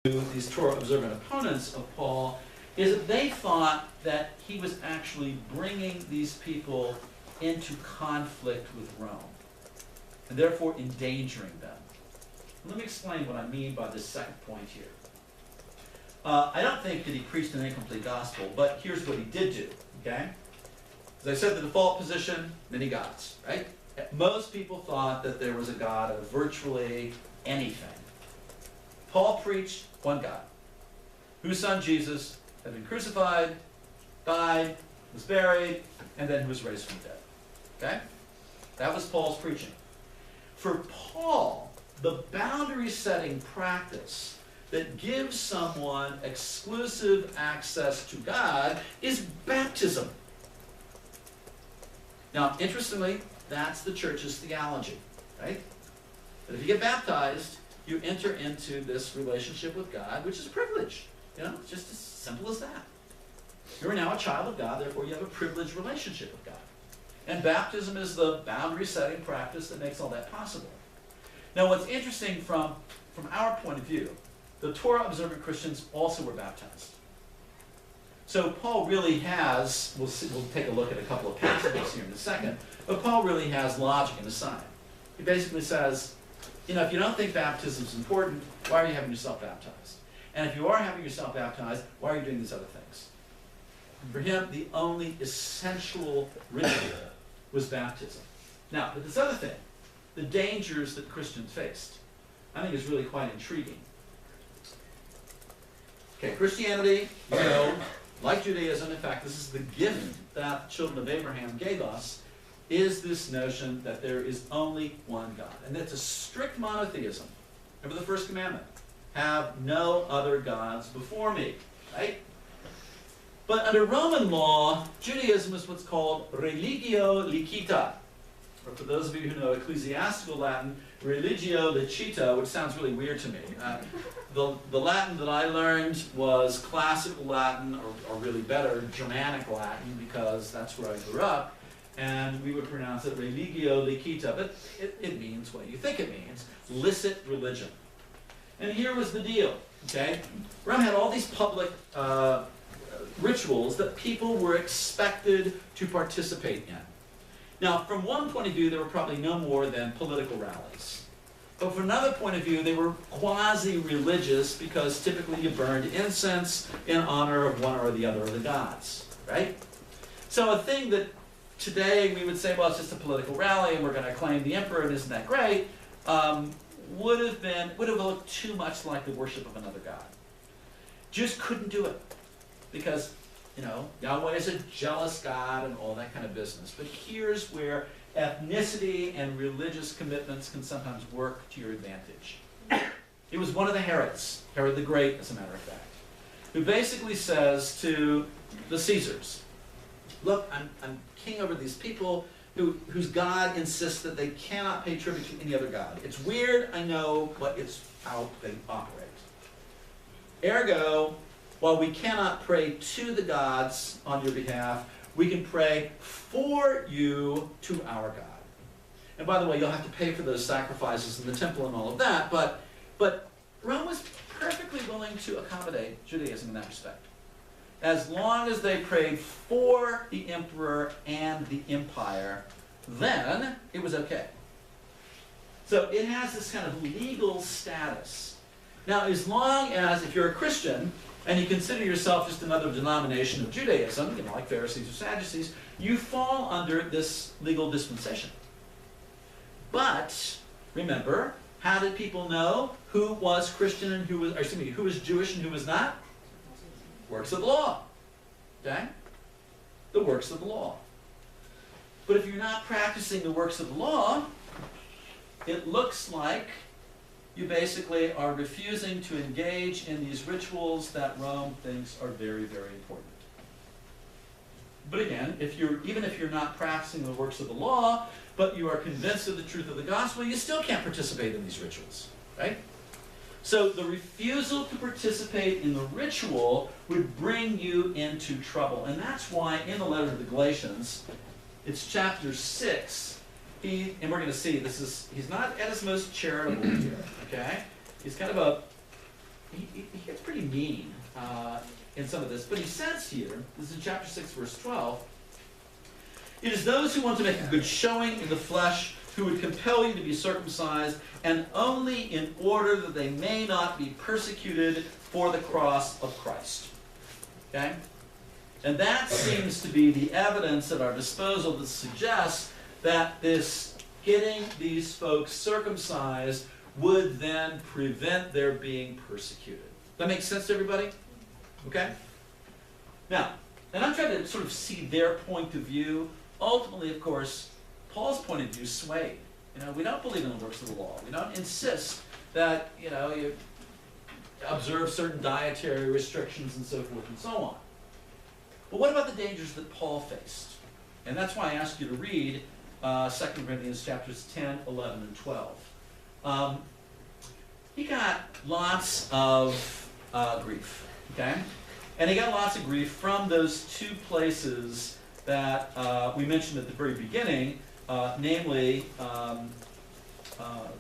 these Torah-observant opponents of Paul is that they thought that he was actually bringing these people into conflict with Rome, and therefore endangering them. Let me explain what I mean by this second point here. I don't think that he preached an incomplete gospel, but here's what he did do, okay? As I said, the default position, many gods, right? Most people thought that there was a God of virtually anything. Paul preached one God, whose son Jesus had been crucified, died, was buried, and then was raised from the dead. Okay? That was Paul's preaching. For Paul, the boundary-setting practice that gives someone exclusive access to God is baptism. Now, interestingly, that's the church's theology, right? That if you get baptized, you enter into this relationship with God, which is a privilege. You know, it's just as simple as that. You are now a child of God, therefore you have a privileged relationship with God. And baptism is the boundary-setting practice that makes all that possible. Now, what's interesting from our point of view, the Torah-observant Christians also were baptized. So Paul really has, we'll take a look at a couple of passages here in a second, but Paul really has logic in his side. He basically says, you know, if you don't think baptism is important, why are you having yourself baptized? And if you are having yourself baptized, why are you doing these other things? For him, the only essential ritual was baptism. Now, but this other thing, the dangers that Christians faced, I think is really quite intriguing. Okay, Christianity, you know, like Judaism, in fact, this is the gift that the children of Abraham gave us, is this notion that there is only one God. And that's a strict monotheism. Remember the first commandment. Have no other gods before me. Right? But under Roman law, Judaism is what's called religio licita. Or for those of you who know ecclesiastical Latin, religio licita, which sounds really weird to me. The Latin that I learned was classical Latin, or really better, Germanic Latin, because that's where I grew up. And we would pronounce it religio licita, but it means what you think it means, licit religion. And here was the deal, okay? Rome had all these public rituals that people were expected to participate in. Now, from one point of view, there were probably no more than political rallies. But from another point of view, they were quasi-religious because typically you burned incense in honor of one or the other of the gods, right? So a thing that today we would say, well, it's just a political rally and we're going to acclaim the emperor and isn't that great, would have looked too much like the worship of another god. Just couldn't do it because, you know, Yahweh is a jealous God and all that kind of business. But here's where ethnicity and religious commitments can sometimes work to your advantage. It was one of the Herods, Herod the Great, as a matter of fact, who basically says to the Caesars, look, I'm king over these people whose God insists that they cannot pay tribute to any other god. It's weird, I know, but it's how they operate. Ergo, while we cannot pray to the gods on your behalf, we can pray for you to our God. And by the way, you'll have to pay for those sacrifices in the temple and all of that, but Rome was perfectly willing to accommodate Judaism in that respect. As long as they prayed for the emperor and the empire, then it was okay. So it has this kind of legal status. Now, as long as, if you're a Christian, and you consider yourself just another denomination of Judaism, you know, like Pharisees or Sadducees, you fall under this legal dispensation. But, remember, how did people know who was Christian and who was Jewish and who was not? Works of the law. Okay? The works of the law. But if you're not practicing the works of the law, it looks like you basically are refusing to engage in these rituals that Rome thinks are very, very important. But again, even if you're not practicing the works of the law, but you are convinced of the truth of the gospel, you still can't participate in these rituals, right? So the refusal to participate in the ritual would bring you into trouble. And that's why in the letter to the Galatians, it's chapter 6, and we're going to see, he's not at his most charitable here, okay? He's kind of he gets pretty mean in some of this. But he says here, this is in chapter 6, verse 12, "It is those who want to make a good showing in the flesh who would compel you to be circumcised, and only in order that they may not be persecuted for the cross of Christ." Okay? And that seems to be the evidence at our disposal that suggests that this getting these folks circumcised would then prevent their being persecuted. That makes sense to everybody? Okay? Now, and I'm trying to sort of see their point of view. Ultimately, of course, Paul's point of view swayed. We don't believe in the works of the law. We don't insist that, you observe certain dietary restrictions and so forth and so on. But what about the dangers that Paul faced? And that's why I asked you to read 2 Corinthians chapters 10, 11, and 12. He got lots of grief, okay? And he got lots of grief from those two places that we mentioned at the very beginning, namely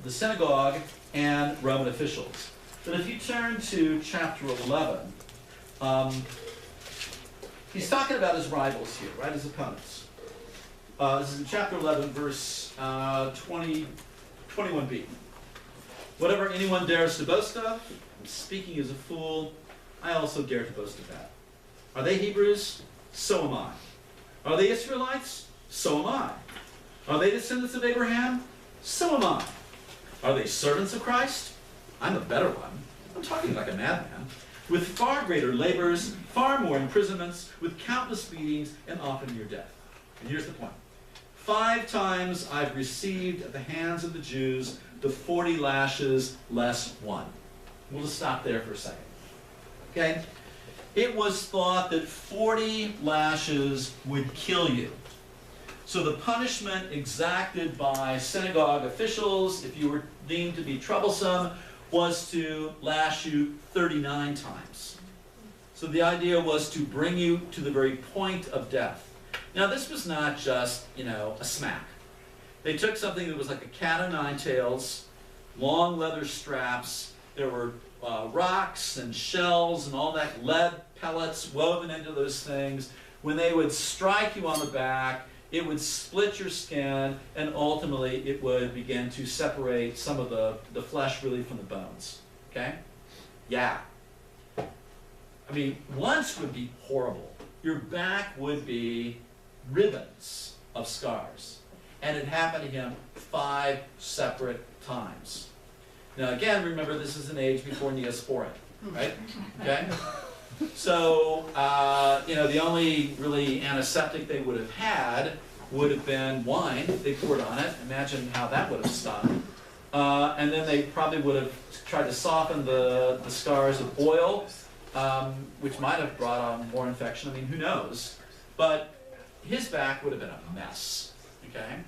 the synagogue and Roman officials. But if you turn to chapter 11, he's talking about his rivals here, right, his opponents. This is in chapter 11, verse 21b. "Whatever anyone dares to boast of, speaking as a fool, I also dare to boast of that. Are they Hebrews? So am I. Are they Israelites? So am I. Are they descendants of Abraham? So am I. Are they servants of Christ? I'm a better one. I'm talking like a madman. With far greater labors, far more imprisonments, with countless beatings, and often near death." And here's the point. 5 times I've received at the hands of the Jews the 40 lashes less one. We'll just stop there for a second. Okay? It was thought that 40 lashes would kill you. So the punishment exacted by synagogue officials, if you were deemed to be troublesome, was to lash you 39 times. So the idea was to bring you to the very point of death. Now this was not just, a smack. They took something that was like a cat o' nine tails, long leather straps. There were rocks and shells and all that, lead pellets woven into those things. When they would strike you on the back, it would split your skin, and ultimately it would begin to separate some of the flesh really from the bones. Okay? Yeah. I mean, once would be horrible. Your back would be ribbons of scars. And it happened to him 5 separate times. Now again, remember this is an age before Neosporin, right? Okay? So, the only really antiseptic they would have had would have been wine they poured on it. Imagine how that would have stung. And then they probably would have tried to soften the scars with oil, which might have brought on more infection. I mean, who knows? But his back would have been a mess, okay?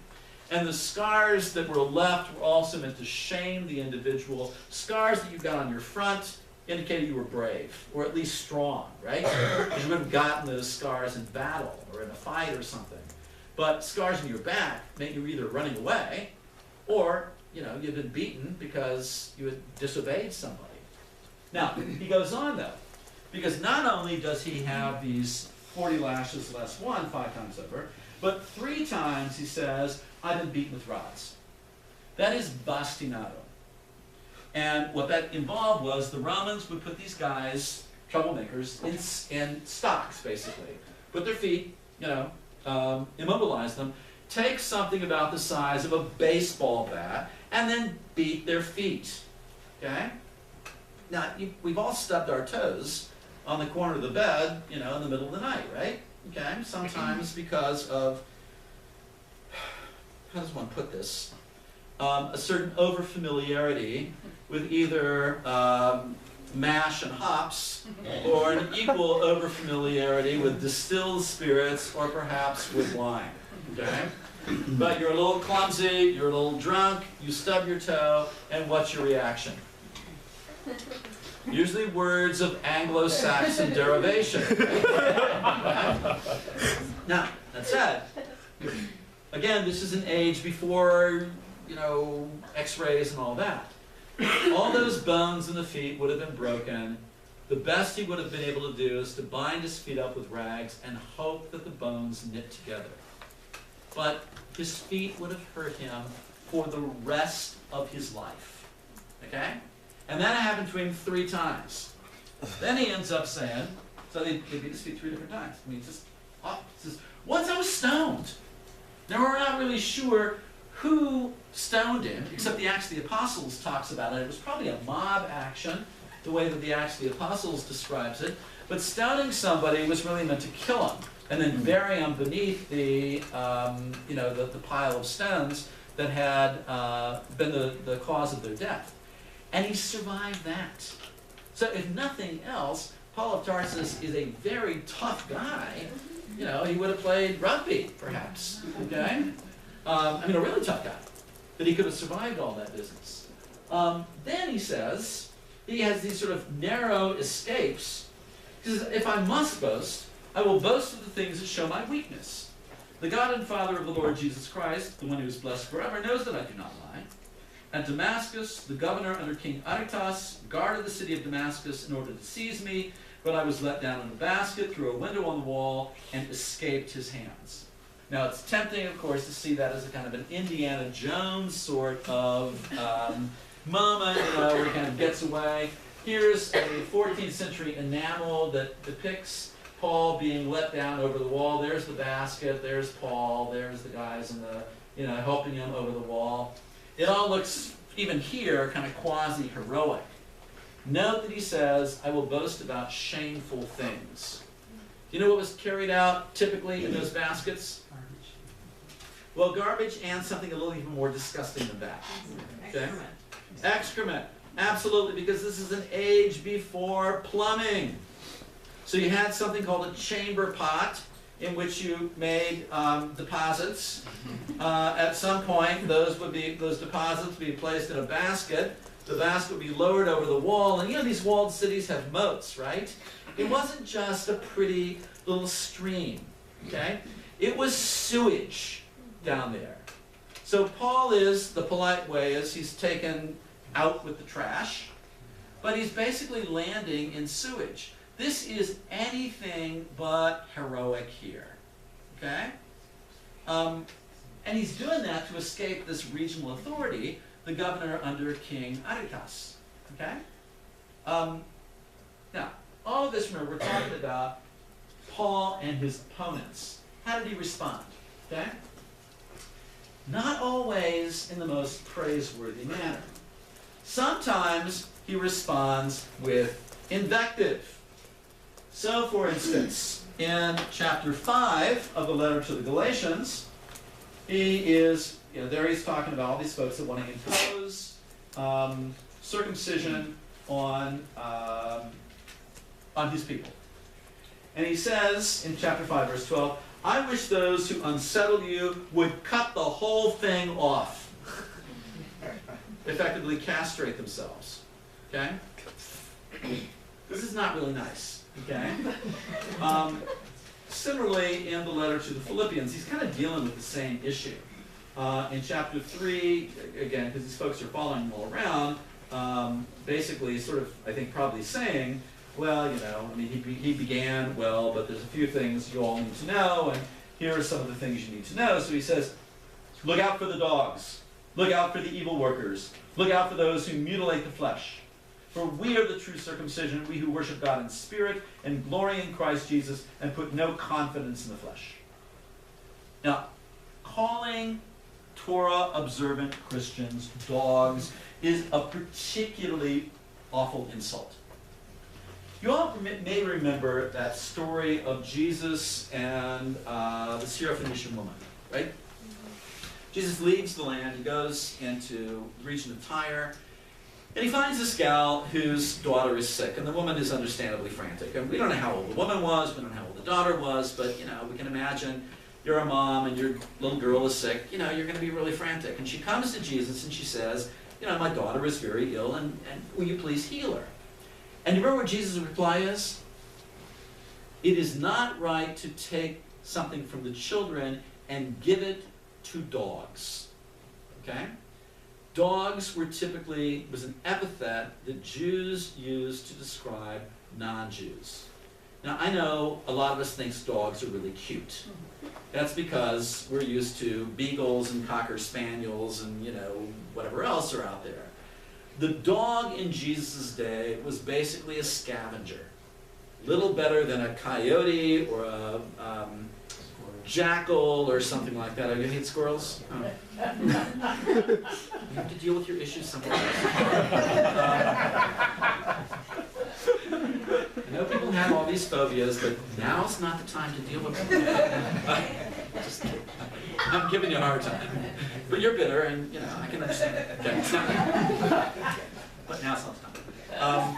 And the scars that were left were also meant to shame the individual. Scars that you got on your front indicated you were brave, or at least strong, right? Because you would have gotten those scars in battle or in a fight or something. But scars on your back meant you were either running away, or you'd been beaten because you had disobeyed somebody. Now, he goes on though, because not only does he have these 40 lashes less one 5 times over, but 3 times he says, I've been beaten with rods. That is bastinado. And what that involved was the Romans would put these guys, troublemakers, in stocks, basically. Put their feet, immobilize them, take something about the size of a baseball bat, and then beat their feet. Okay? Now, we've all stubbed our toes on the corner of the bed, in the middle of the night, right? Okay? Sometimes because of, how does one put this? A certain overfamiliarity with either mash and hops, or an equal overfamiliarity with distilled spirits, or perhaps with wine. Okay? But you're a little clumsy, you're a little drunk, you stub your toe, and what's your reaction? Usually words of Anglo-Saxon derivation. Now, that said, again, this is an age before, X-rays and all that. All those bones in the feet would have been broken. The best he would have been able to do is to bind his feet up with rags and hope that the bones knit together. But his feet would have hurt him for the rest of his life. Okay? And that happened to him 3 times. Then he ends up saying, so they beat his feet 3 different times. I mean, just, says, once I was stoned. Now we're not really sure who stoned him, except the Acts of the Apostles talks about it. It was probably a mob action, the way that the Acts of the Apostles describes it. But stoning somebody was really meant to kill him, and then bury him beneath the pile of stones that had been the cause of their death. And he survived that. So if nothing else, Paul of Tarsus is a very tough guy. You know, he would have played rugby, perhaps. Okay? A really tough guy. That he could have survived all that business. Then he says, he has these sort of narrow escapes. He says, if I must boast, I will boast of the things that show my weakness. The God and Father of the Lord Jesus Christ, the one who is blessed forever, knows that I do not lie. At Damascus, the governor under King Aretas guarded the city of Damascus in order to seize me, but I was let down in a basket through a window on the wall and escaped his hands. Now it's tempting, of course, to see that as a kind of an Indiana Jones sort of moment, where he kind of gets away. Here's a 14th century enamel that depicts Paul being let down over the wall. There's the basket, there's Paul, there's the guys in the, helping him over the wall. It all looks, even here, kind of quasi-heroic. Note that he says, I will boast about shameful things. Do you know what was carried out typically in those baskets? Garbage. Well, garbage and something a little even more disgusting than that. Okay? Excrement. Excrement. Absolutely, because this is an age before plumbing. So you had something called a chamber pot, in which you made deposits. At some point, those deposits would be placed in a basket. The basket would be lowered over the wall. And these walled cities have moats, right? It wasn't just a pretty little stream, okay? It was sewage down there. So Paul is, the polite way is, he's taken out with the trash, but he's basically landing in sewage. This is anything but heroic here, okay? And he's doing that to escape this regional authority, the governor under King Aretas, okay? Now, all of this, remember, we're talking about Paul and his opponents. How did he respond, okay? Not always in the most praiseworthy manner. Sometimes he responds with invective. So, for instance, in chapter 5 of the letter to the Galatians, he is, there he's talking about all these folks that want to impose circumcision on his people. And he says in chapter 5, verse 12, I wish those who unsettle you would cut the whole thing off. Effectively castrate themselves. Okay? This is not really nice. Okay? Similarly, in the letter to the Philippians, he's kind of dealing with the same issue. In chapter 3, again, because these folks are following him all around, basically sort of, I think, probably saying, well, he began well, but there's a few things you all need to know, and here are some of the things you need to know. So he says, look out for the dogs. Look out for the evil workers. Look out for those who mutilate the flesh. For we are the true circumcision, we who worship God in spirit and glory in Christ Jesus and put no confidence in the flesh. Now, calling Torah-observant Christians dogs is a particularly awful insult. You all may remember that story of Jesus and the Syrophoenician woman, right? Jesus leaves the land, he goes into the region of Tyre, and he finds this gal whose daughter is sick, and the woman is understandably frantic. And we don't know how old the woman was, we don't know how old the daughter was, but we can imagine you're a mom and your little girl is sick, you're going to be really frantic. And she comes to Jesus and she says, my daughter is very ill, and will you please heal her? And you remember what Jesus' reply is? It is not right to take something from the children and give it to dogs. Okay? Dogs were typically, was an epithet that Jews used to describe non-Jews. Now, I know a lot of us think dogs are really cute. That's because we're used to beagles and cocker spaniels and, you know, whatever else are out there. The dog in Jesus' day was basically a scavenger. Little better than a coyote or a jackal or something like that. Are you going to hate squirrels? Oh. You have to deal with your issues somewhere else. I know people have all these phobias, but now's not the time to deal with them. Just kidding. I'm giving you a hard time. But you're bitter, and you know, I can understand. Okay, it's not. But now it's not the time.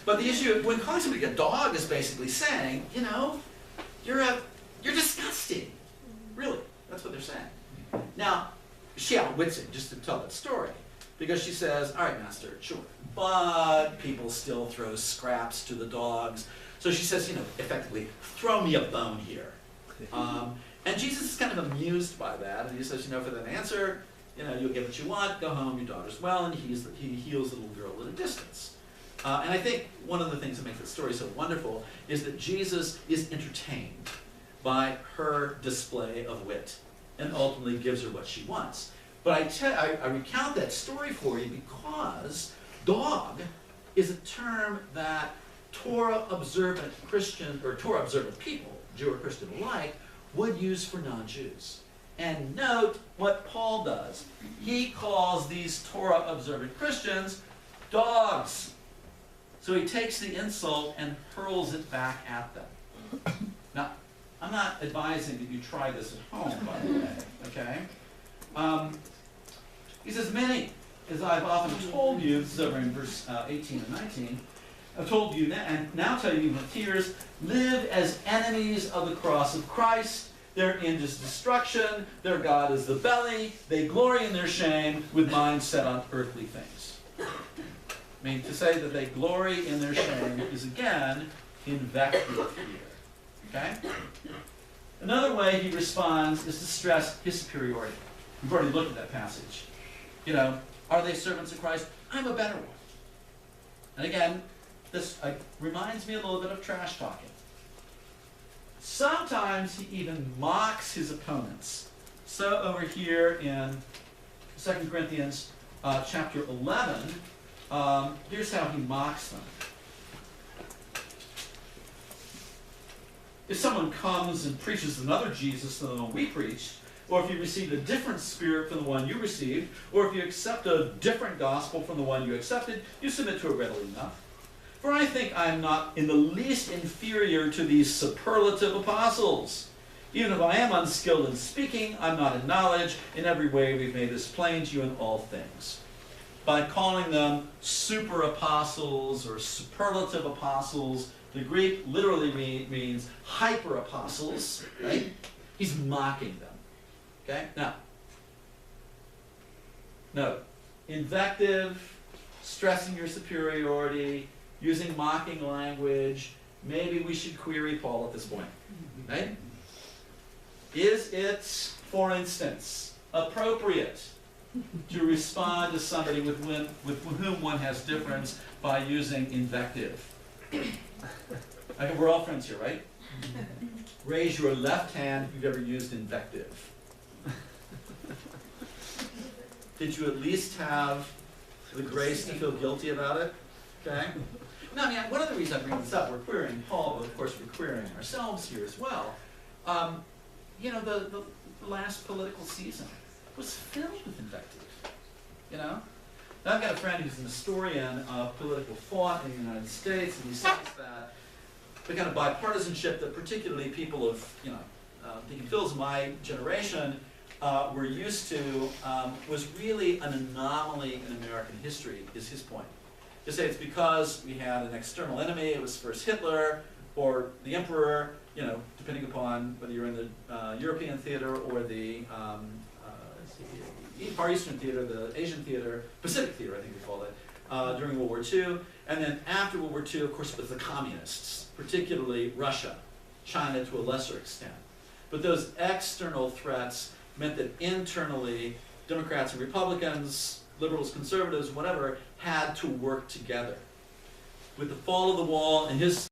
But the issue, when calling somebody a dog, is basically saying, you know, you're disgusting. Really, that's what they're saying. Now, she outwits it just to tell that story. Because she says, all right, master, sure. But people still throw scraps to the dogs. So she says, you know, effectively, throw me a bone here. And Jesus is kind of amused by that. And he says, you know, for that answer, you know, you'll get what you want, go home, your daughter's well, and he heals the little girl at a distance. And I think one of the things that makes the story so wonderful is that Jesus is entertained by her display of wit and ultimately gives her what she wants. But I recount that story for you because dog is a term that Torah-observant Christians, or Torah-observant people, Jew or Christian alike, would use for non-Jews. And note what Paul does. He calls these Torah-observant Christians dogs. So he takes the insult and hurls it back at them. Now, I'm not advising that you try this at home, by the way, okay? He says, many, as I've often told you, this is over in verse 18 and 19, I've told you that, and now tell you even with tears, live as enemies of the cross of Christ. Their end is destruction. Their God is the belly. They glory in their shame with minds set on earthly things. I mean, to say that they glory in their shame is, again, invective here. Okay? Another way he responds is to stress his superiority. We've already looked at that passage. You know, are they servants of Christ? I'm a better one. And again, this reminds me a little bit of trash talking. Sometimes he even mocks his opponents. So over here in 2 Corinthians chapter 11, here's how he mocks them. If someone comes and preaches another Jesus than the one we preached, or if you received a different spirit from the one you received, or if you accept a different gospel from the one you accepted, you submit to it readily enough. For I think I am not in the least inferior to these superlative apostles. Even if I am unskilled in speaking, I'm not in knowledge. In every way we've made this plain to you in all things. By calling them super apostles or superlative apostles, the Greek literally means hyper apostles, right? He's mocking them. Okay? Now, note, invective, stressing your superiority, using mocking language. Maybe we should query Paul at this point. Right? Is it, for instance, appropriate to respond to somebody with whom one has difference by using invective? We're all friends here, right? Raise your left hand if you've ever used invective. Did you at least have the grace to feel guilty about it? Okay? Now, I mean, one of the reasons I bring this up, we're querying Paul, but of course we're querying ourselves here as well. You know, the last political season was filled with invective. You know? Now, I've got a friend who's an historian of political thought in the United States, and he says that the kind of bipartisanship that particularly people of, you know, the Phil's my generation were used to was really an anomaly in American history, is his point. To say it's because we had an external enemy, it was first Hitler or the Emperor, you know, depending upon whether you're in the European theater or the Far Eastern theater, the Asian theater, Pacific theater, I think we called it, during World War II. And then after World War II, of course, it was the communists, particularly Russia, China to a lesser extent. But those external threats meant that internally Democrats and Republicans, liberals, conservatives, whatever, had to work together. With the fall of the wall and his